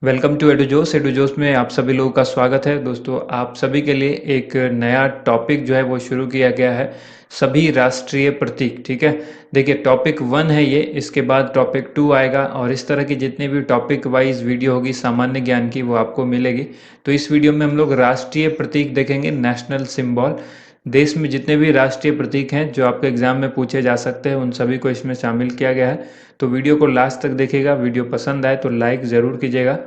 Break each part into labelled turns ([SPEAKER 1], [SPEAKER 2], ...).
[SPEAKER 1] Welcome to एडुजोस। एडुजोस में आप सभी लोगों का स्वागत है। दोस्तों, आप सभी के लिए एक नया टॉपिक जो है वो शुरू किया गया है, सभी राष्ट्रीय प्रतीक। ठीक है, देखिए टॉपिक 1 है ये, इसके बाद टॉपिक 2 आएगा और इस तरह की जितनी भी टॉपिक वाइज वीडियो होगी सामान्य ज्ञान की वो आपको मिलेगी। तो इस वीडियो में हम लोग राष्ट्रीय प्रतीक देखेंगे, नेशनल सिंबल। देश में जितने भी राष्ट्रीय प्रतीक हैं जो आपके एग्जाम में पूछे जा सकते हैं उन सभी को इसमें शामिल किया गया है। तो वीडियो को लास्ट तक देखिएगा। वीडियो पसंद आए तो लाइक ज़रूर कीजिएगा,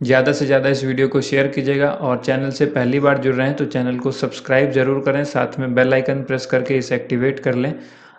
[SPEAKER 1] ज़्यादा से ज़्यादा इस वीडियो को शेयर कीजिएगा और चैनल से पहली बार जुड़ रहे हैं तो चैनल को सब्सक्राइब ज़रूर करें, साथ में बेल आइकन प्रेस करके इसे एक्टिवेट कर लें।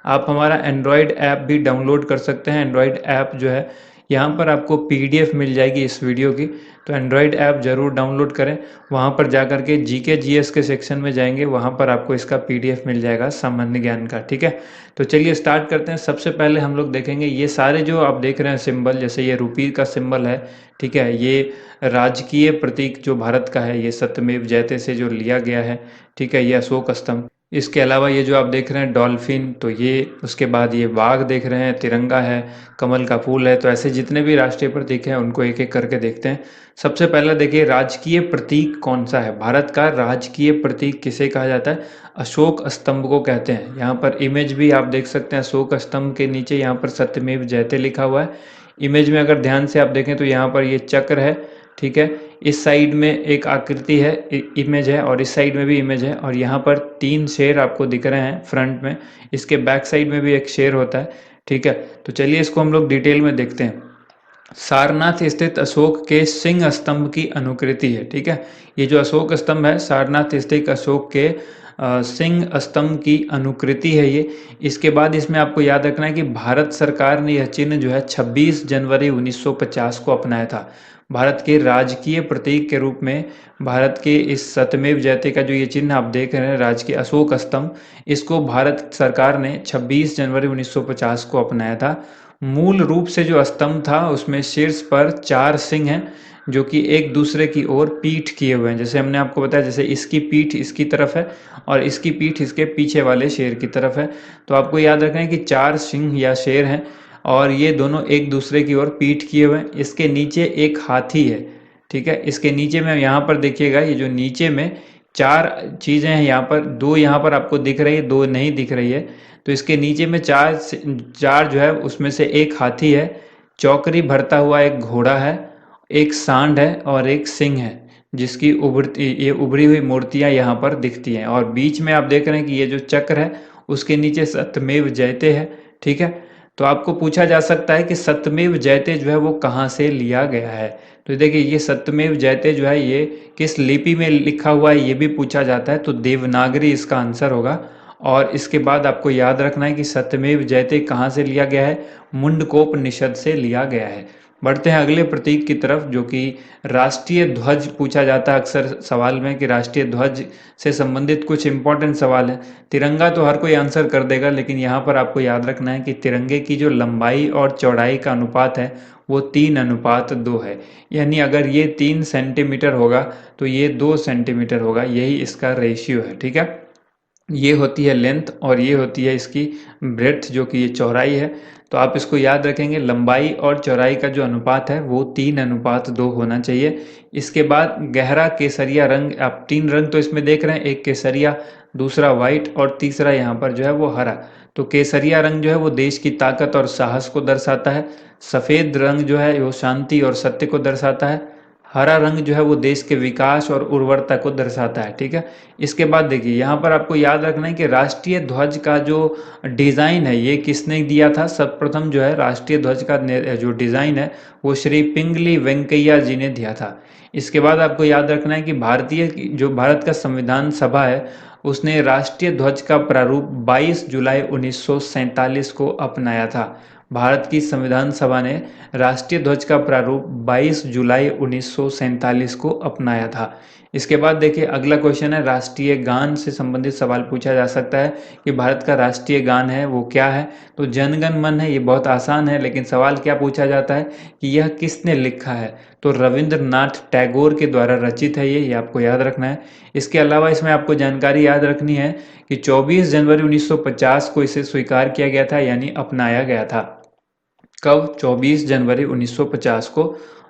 [SPEAKER 1] आप हमारा एंड्रॉयड ऐप भी डाउनलोड कर सकते हैं। एंड्रॉयड ऐप जो है, यहाँ पर आपको पीडीएफ मिल जाएगी इस वीडियो की, तो एंड्रॉयड ऐप ज़रूर डाउनलोड करें। वहाँ पर जा कर के जीके जीएस के सेक्शन में जाएंगे, वहाँ पर आपको इसका पीडीएफ मिल जाएगा सामान्य ज्ञान का। ठीक है, तो चलिए स्टार्ट करते हैं। सबसे पहले हम लोग देखेंगे ये सारे जो आप देख रहे हैं सिंबल, जैसे ये रुपये का सिंबल है। ठीक है, ये राजकीय प्रतीक जो भारत का है, ये सत्यमेव जयते से जो लिया गया है। ठीक है, ये अशोक स्तंभ। इसके अलावा ये जो आप देख रहे हैं डॉल्फिन, तो ये, उसके बाद ये बाघ देख रहे हैं, तिरंगा है, कमल का फूल है। तो ऐसे जितने भी राष्ट्रीय प्रतीक हैं उनको एक एक करके देखते हैं। सबसे पहले देखिए राजकीय प्रतीक कौन सा है। भारत का राजकीय प्रतीक किसे कहा जाता है? अशोक स्तंभ को कहते हैं। यहाँ पर इमेज भी आप देख सकते हैं, अशोक स्तंभ के नीचे यहाँ पर सत्यमेव जयते लिखा हुआ है। इमेज में अगर ध्यान से आप देखें तो यहाँ पर ये चक्र है। ठीक है, इस साइड में एक आकृति है, इमेज है, और इस साइड में भी इमेज है, और यहाँ पर 3 शेर आपको दिख रहे हैं फ्रंट में। इसके बैक साइड में भी एक शेर होता है। ठीक है, तो चलिए इसको हम लोग डिटेल में देखते हैं। सारनाथ स्थित अशोक के सिंह स्तंभ की अनुकृति है। ठीक है, ये जो अशोक स्तंभ है, सारनाथ स्थित अशोक के सिंह स्तंभ की अनुकृति है ये। इसके बाद इसमें आपको याद रखना है कि भारत सरकार ने यह चिन्ह जो है 26 जनवरी 1950 को अपनाया था। भारत के राजकीय प्रतीक के रूप में भारत के इस सत्यमेव जयते का जो ये चिन्ह आप देख रहे हैं, राजकीय अशोक स्तंभ, इसको भारत सरकार ने 26 जनवरी 1950 को अपनाया था। मूल रूप से जो स्तंभ था उसमें शीर्ष पर 4 सिंह हैं जो कि एक दूसरे की ओर पीठ किए हुए हैं। जैसे हमने आपको बताया, जैसे इसकी पीठ इसकी तरफ है और इसकी पीठ इसके पीछे वाले शेर की तरफ है। तो आपको याद रखना है कि 4 सिंह या शेर हैं और ये दोनों एक दूसरे की ओर पीठ किए हुए हैं। इसके नीचे एक हाथी है। ठीक है, इसके नीचे में यहाँ पर देखिएगा, ये जो नीचे में 4 चीज़ें हैं, यहाँ पर 2 यहाँ पर आपको दिख रही है, 2 नहीं दिख रही है। तो इसके नीचे में 4 जो है, उसमें से एक हाथी है, चौकरी भरता हुआ एक घोड़ा है, एक सांड है और एक सिंह है, जिसकी उभरी हुई मूर्तियां यहाँ पर दिखती हैं। और बीच में आप देख रहे हैं कि ये जो चक्र है उसके नीचे सत्यमेव जयते है। ठीक है, तो आपको पूछा जा सकता है कि सत्यमेव जयते जो है वो कहाँ से लिया गया है। तो देखिए, ये सत्यमेव जयते जो है ये किस लिपि में लिखा हुआ है ये भी पूछा जाता है, तो देवनागरी इसका आंसर होगा। और इसके बाद आपको याद रखना है कि सत्यमेव जयते कहाँ से लिया गया है? मुंडकोपनिषद से लिया गया है। बढ़ते हैं अगले प्रतीक की तरफ, जो कि राष्ट्रीय ध्वज पूछा जाता है अक्सर सवाल में, कि राष्ट्रीय ध्वज से संबंधित कुछ इंपॉर्टेंट सवाल है। तिरंगा तो हर कोई आंसर कर देगा, लेकिन यहाँ पर आपको याद रखना है कि तिरंगे की जो लंबाई और चौड़ाई का अनुपात है वो 3:2 है। यानी अगर ये 3 सेंटीमीटर होगा तो ये 2 सेंटीमीटर होगा, यही इसका रेशियो है। ठीक है, ये होती है लेंथ और ये होती है इसकी ब्रेड्थ, जो कि ये चौड़ाई है। तो आप इसको याद रखेंगे, लंबाई और चौड़ाई का जो अनुपात है वो 3:2 होना चाहिए। इसके बाद गहरा केसरिया रंग, आप 3 रंग तो इसमें देख रहे हैं, एक केसरिया, दूसरा वाइट और तीसरा यहाँ पर जो है वो हरा। तो केसरिया रंग जो है वो देश की ताकत और साहस को दर्शाता है। सफ़ेद रंग जो है वो शांति और सत्य को दर्शाता है। हरा रंग जो है वो देश के विकास और उर्वरता को दर्शाता है। ठीक है, इसके बाद देखिए यहाँ पर आपको याद रखना है कि राष्ट्रीय ध्वज का जो डिज़ाइन है ये किसने दिया था? सर्वप्रथम जो है राष्ट्रीय ध्वज का जो डिज़ाइन है वो श्री पिंगली वेंकैया जी ने दिया था। इसके बाद आपको याद रखना है कि भारत का संविधान सभा है, उसने राष्ट्रीय ध्वज का प्रारूप 22 जुलाई 1947 को अपनाया था। भारत की संविधान सभा ने राष्ट्रीय ध्वज का प्रारूप 22 जुलाई 1947 को अपनाया था। इसके बाद देखिए अगला क्वेश्चन है, राष्ट्रीय गान से संबंधित सवाल पूछा जा सकता है कि भारत का राष्ट्रीय गान है वो क्या है? तो जन गण मन है। ये बहुत आसान है, लेकिन सवाल क्या पूछा जाता है कि यह किसने लिखा है? तो रविंद्रनाथ टैगोर के द्वारा रचित है ये आपको याद रखना है। इसके अलावा इसमें आपको जानकारी याद रखनी है कि 24 जनवरी 1950 को इसे स्वीकार किया गया था, यानी अपनाया गया था। कब? 24 जनवरी 1950 को।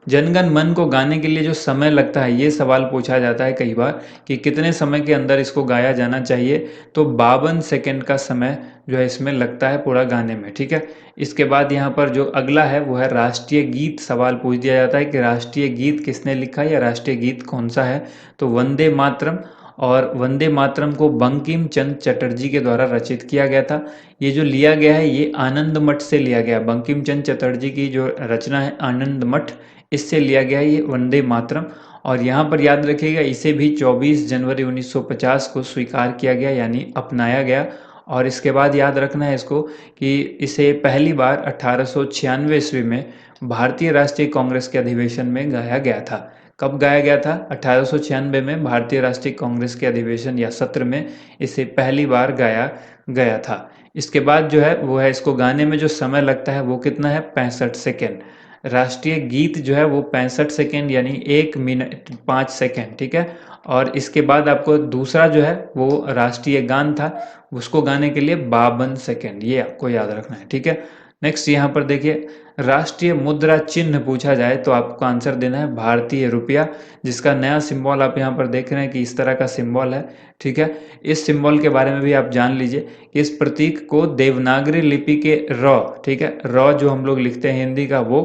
[SPEAKER 1] जनगण मन को गाने के लिए जो समय लगता है, ये सवाल पूछा जाता है कई बार कि कितने समय के अंदर इसको गाया जाना चाहिए। तो 52 सेकंड का समय जो है इसमें लगता है पूरा गाने में, ठीक है। इसके बाद यहाँ पर जो अगला है वो है राष्ट्रीय गीत। सवाल पूछ दिया जाता है कि राष्ट्रीय गीत किसने लिखा या राष्ट्रीय गीत कौन सा है। तो वंदे मातरम, और वंदे मातरम को बंकिम चंद्र चटर्जी के द्वारा रचित किया गया था। ये जो लिया गया है ये आनंद मठ से लिया गया। बंकिम चंद्र चटर्जी की जो रचना है आनंद मठ, इससे लिया गया है ये वंदे मातरम। और यहाँ पर याद रखिएगा इसे भी 24 जनवरी 1950 को स्वीकार किया गया यानी अपनाया गया। और इसके बाद याद रखना है इसको कि इसे पहली बार 1896 ईस्वी में भारतीय राष्ट्रीय कांग्रेस के अधिवेशन में गाया गया था। कब गाया गया था? 1896 में भारतीय राष्ट्रीय कांग्रेस के अधिवेशन या सत्र में इसे पहली बार गाया गया था। इसके बाद जो है वो है, इसको गाने में जो समय लगता है वो कितना है? 65 सेकेंड। राष्ट्रीय गीत जो है वो 65 सेकेंड यानी 1 मिनट 5 सेकेंड, ठीक है। और इसके बाद आपको दूसरा जो है वो राष्ट्रीय गान था, उसको गाने के लिए 52 सेकेंड, ये आपको याद रखना है, ठीक है। नेक्स्ट यहाँ पर देखिए, राष्ट्रीय मुद्रा चिन्ह पूछा जाए तो आपको आंसर देना है भारतीय रुपया, जिसका नया सिंबल आप यहाँ पर देख रहे हैं कि इस तरह का सिंबल है, ठीक है। इस सिंबल के बारे में भी आप जान लीजिए कि इस प्रतीक को देवनागरी लिपि के र, ठीक है, र जो हम लोग लिखते हैं हिंदी का वो,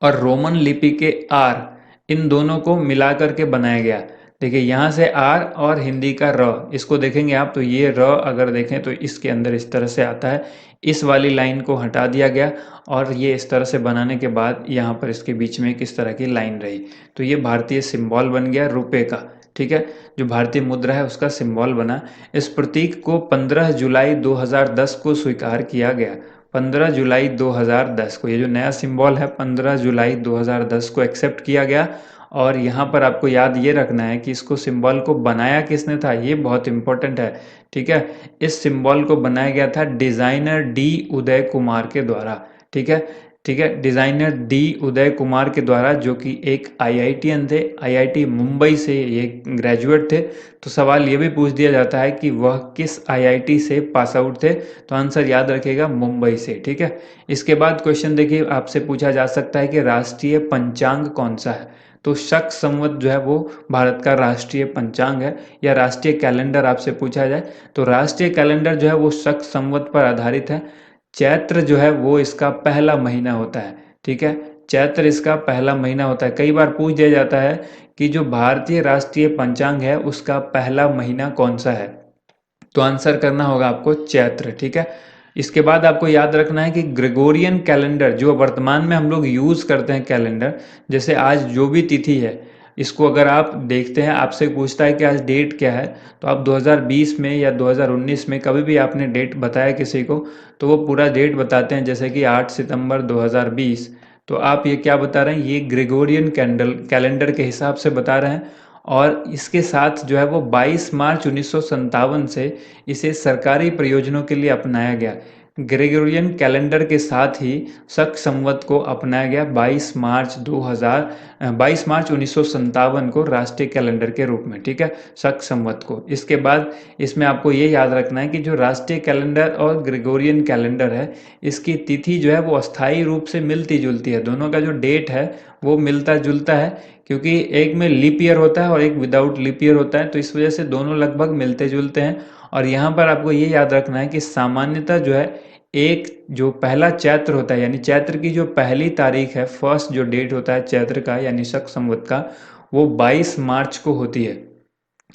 [SPEAKER 1] और रोमन लिपि के आर, इन दोनों को मिलाकर के बनाया गया। देखिए यहाँ से आर और हिंदी का र, इसको देखेंगे आप तो ये र अगर देखें तो इसके अंदर इस तरह से आता है। इस वाली लाइन को हटा दिया गया और ये इस तरह से बनाने के बाद यहाँ पर इसके बीच में किस तरह की लाइन रही, तो ये भारतीय सिंबल बन गया रुपए का, ठीक है। जो भारतीय मुद्रा है उसका सिंबल बना। इस प्रतीक को 15 जुलाई 2010 को स्वीकार किया गया। 15 जुलाई 2010 को ये जो नया सिंबल है 15 जुलाई 2010 को एक्सेप्ट किया गया। और यहाँ पर आपको याद ये रखना है कि इसको सिंबल को बनाया किसने था, ये बहुत इंपॉर्टेंट है, ठीक है। इस सिंबल को बनाया गया था डिजाइनर डी उदय कुमार के द्वारा, ठीक है, ठीक है। डिजाइनर डी उदय कुमार के द्वारा, जो कि एक आईआईटीएन थे, आईआईटी मुंबई से ये ग्रेजुएट थे। तो सवाल ये भी पूछ दिया जाता है कि वह किस आईआईटी से पास आउट थे, तो आंसर याद रखिएगा मुंबई से, ठीक है। इसके बाद क्वेश्चन देखिए आपसे पूछा जा सकता है कि राष्ट्रीय पंचांग कौन सा है। तो शक संवत जो है वो भारत का राष्ट्रीय पंचांग है। या राष्ट्रीय कैलेंडर आपसे पूछा जाए तो राष्ट्रीय कैलेंडर जो है वो शक संवत पर आधारित है। चैत्र जो है वो इसका पहला महीना होता है, ठीक है, चैत्र इसका पहला महीना होता है। कई बार पूछ दिया जाता है कि जो भारतीय राष्ट्रीय पंचांग है उसका पहला महीना कौन सा है, तो आंसर करना होगा आपको चैत्र, ठीक है। इसके बाद आपको याद रखना है कि ग्रेगोरियन कैलेंडर जो वर्तमान में हम लोग यूज़ करते हैं कैलेंडर, जैसे आज जो भी तिथि है इसको अगर आप देखते हैं, आपसे पूछता है कि आज डेट क्या है, तो आप 2020 में या 2019 में कभी भी आपने डेट बताया किसी को तो वो पूरा डेट बताते हैं, जैसे कि 8 सितंबर 2020, तो आप ये क्या बता रहे हैं, ये ग्रेगोरियन कैलेंडर के हिसाब से बता रहे हैं। और इसके साथ जो है वो 22 मार्च 1957 से इसे सरकारी प्रयोजनों के लिए अपनाया गया। ग्रेगोरियन कैलेंडर के साथ ही शक संवत को अपनाया गया 22 मार्च 1957 को राष्ट्रीय कैलेंडर के रूप में, ठीक है, शक संवत को। इसके बाद इसमें आपको ये याद रखना है कि जो राष्ट्रीय कैलेंडर और ग्रेगोरियन कैलेंडर है इसकी तिथि जो है वो अस्थायी रूप से मिलती जुलती है। दोनों का जो डेट है वो मिलता जुलता है, क्योंकि एक में लीप ईयर होता है और एक विदाउट लीप ईयर होता है, तो इस वजह से दोनों लगभग मिलते जुलते हैं। और यहाँ पर आपको ये याद रखना है कि सामान्यतः जो है एक जो पहला चैत्र होता है यानी चैत्र की जो पहली तारीख है, फर्स्ट जो डेट होता है चैत्र का यानी शक संवत का, वो 22 मार्च को होती है।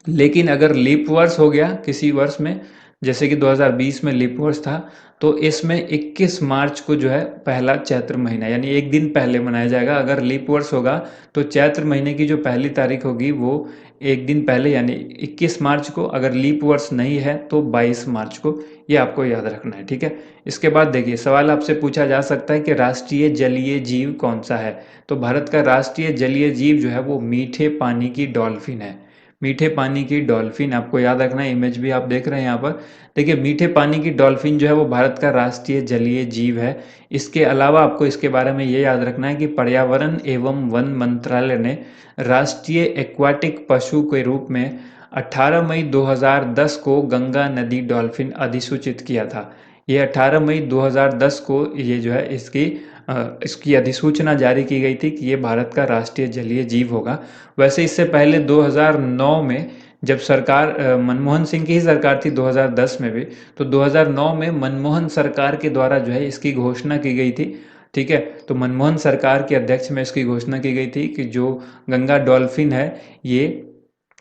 [SPEAKER 1] लेकिन अगर लीप वर्ष हो गया किसी वर्ष में, जैसे कि 2020 में लीप वर्ष था, तो इसमें 21 मार्च को जो है पहला चैत्र महीना यानी एक दिन पहले मनाया जाएगा। अगर लीप वर्ष होगा तो चैत्र महीने की जो पहली तारीख होगी वो एक दिन पहले यानी 21 मार्च को, अगर लीप वर्ष नहीं है तो 22 मार्च को, ये आपको याद रखना है, ठीक है। इसके बाद देखिए सवाल आपसे पूछा जा सकता है कि राष्ट्रीय जलीय जीव कौन सा है। तो भारत का राष्ट्रीय जलीय जीव जो है वो मीठे पानी की डॉल्फिन है। मीठे पानी की डॉल्फिन आपको याद रखना है, इमेज भी आप देख रहे हैं यहाँ पर। देखिए मीठे पानी की डॉल्फिन जो है वो भारत का राष्ट्रीय जलीय जीव है। इसके अलावा आपको इसके बारे में ये याद रखना है कि पर्यावरण एवं वन मंत्रालय ने राष्ट्रीय एक्वाटिक पशु के रूप में 18 मई 2010 को गंगा नदी डॉल्फिन अधिसूचित किया था। ये 18 मई 2010 को ये जो है इसकी इसकी अधिसूचना जारी की गई थी कि ये भारत का राष्ट्रीय जलीय जीव होगा। वैसे इससे पहले 2009 में जब सरकार मनमोहन सिंह की ही सरकार थी 2010 में भी, तो 2009 में मनमोहन सरकार के द्वारा जो है इसकी घोषणा की गई थी। ठीक है, तो मनमोहन सरकार के अध्यक्ष में इसकी घोषणा की गई थी कि जो गंगा डॉल्फिन है ये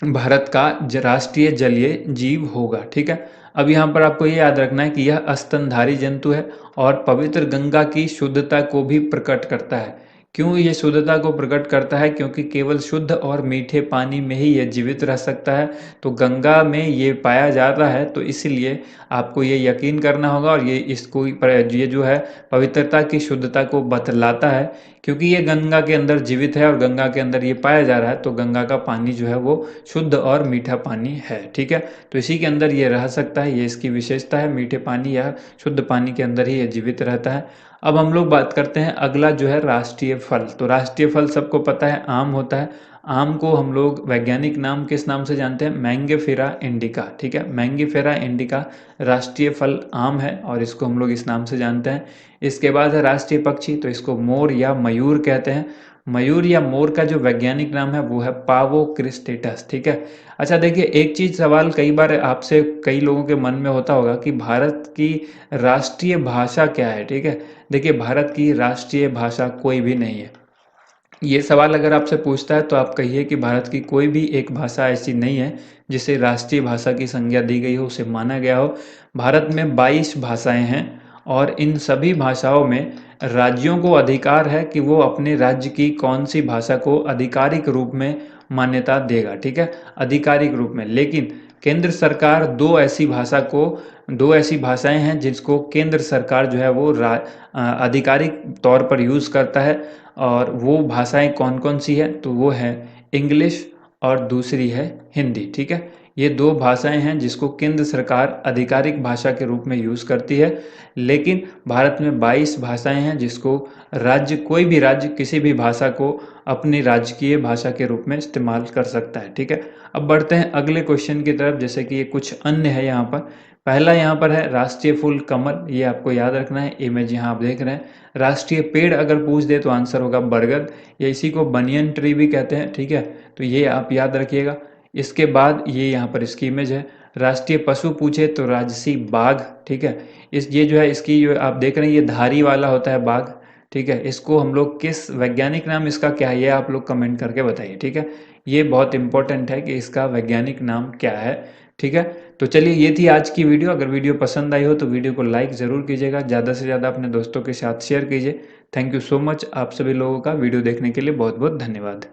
[SPEAKER 1] भारत का राष्ट्रीय जलीय जीव होगा। ठीक है, अब यहाँ पर आपको ये याद रखना है कि यह स्तनधारी जंतु है और पवित्र गंगा की शुद्धता को भी प्रकट करता है। क्यों ये शुद्धता को प्रकट करता है? क्योंकि केवल शुद्ध और मीठे पानी में ही यह जीवित रह सकता है। तो गंगा में ये पाया जाता है, तो इसलिए आपको ये यकीन करना होगा और ये जो है पवित्रता की शुद्धता को बतलाता है, क्योंकि ये गंगा के अंदर जीवित है और गंगा के अंदर ये पाया जा रहा है, तो गंगा का पानी जो है वो शुद्ध और मीठा पानी है। ठीक है, तो इसी के अंदर ये रह सकता है, ये इसकी विशेषता है, मीठे पानी या शुद्ध पानी के अंदर ही ये जीवित रहता है। अब हम लोग बात करते हैं अगला जो है राष्ट्रीय फल। तो राष्ट्रीय फल सबको पता है आम होता है। आम को हम लोग वैज्ञानिक नाम किस नाम से जानते हैं? Mangifera indica. ठीक है, मैंगिफेरा इंडिका राष्ट्रीय फल आम है और इसको हम लोग इस नाम से जानते हैं। इसके बाद है राष्ट्रीय पक्षी, तो इसको मोर या मयूर कहते हैं। मयूर या मोर का जो वैज्ञानिक नाम है वो है पावो क्रिस्टेटस। ठीक है, अच्छा देखिए, एक चीज सवाल कई बार आपसे कई लोगों के मन में होता होगा कि भारत की राष्ट्रीय भाषा क्या है। ठीक है, देखिए भारत की राष्ट्रीय भाषा कोई भी नहीं है। ये सवाल अगर आपसे पूछता है तो आप कहिए कि भारत की कोई भी एक भाषा ऐसी नहीं है जिसे राष्ट्रीय भाषा की संज्ञा दी गई हो, उसे माना गया हो। भारत में 22 भाषाएं हैं और इन सभी भाषाओं में राज्यों को अधिकार है कि वो अपने राज्य की कौन सी भाषा को आधिकारिक रूप में मान्यता देगा। ठीक है, आधिकारिक रूप में। लेकिन केंद्र सरकार दो ऐसी भाषाएं हैं जिसको केंद्र सरकार जो है वो आधिकारिक तौर पर यूज़ करता है। और वो भाषाएं कौन कौन सी है? तो वो है इंग्लिश और दूसरी है हिंदी। ठीक है, ये दो भाषाएं हैं जिसको केंद्र सरकार आधिकारिक भाषा के रूप में यूज़ करती है। लेकिन भारत में 22 भाषाएं हैं जिसको कोई भी राज्य किसी भी भाषा को अपनी राजकीय भाषा के रूप में इस्तेमाल कर सकता है। ठीक है, अब बढ़ते हैं अगले क्वेश्चन की तरफ, जैसे कि ये कुछ अन्य है यहाँ पर। पहला यहाँ पर है राष्ट्रीय फूल कमल, ये आपको याद रखना है। इमेज यहाँ आप देख रहे हैं। राष्ट्रीय पेड़ अगर पूछ दे तो आंसर होगा बरगद, या इसी को बनियन ट्री भी कहते हैं। ठीक है, तो ये आप याद रखिएगा। इसके बाद ये यहाँ पर इसकी इमेज है। राष्ट्रीय पशु पूछे तो राजसी बाघ। ठीक है, ये जो है इसकी जो आप देख रहे हैं ये धारी वाला होता है बाघ। ठीक है, इसको हम लोग किस वैज्ञानिक नाम इसका क्या है ये आप लोग कमेंट करके बताइए। ठीक है, ये बहुत इंपॉर्टेंट है कि इसका वैज्ञानिक नाम क्या है। ठीक है, तो चलिए ये थी आज की वीडियो। अगर वीडियो पसंद आई हो तो वीडियो को लाइक ज़रूर कीजिएगा, ज़्यादा से ज़्यादा अपने दोस्तों के साथ शेयर कीजिए। थैंक यू सो मच, आप सभी लोगों का वीडियो देखने के लिए बहुत बहुत धन्यवाद।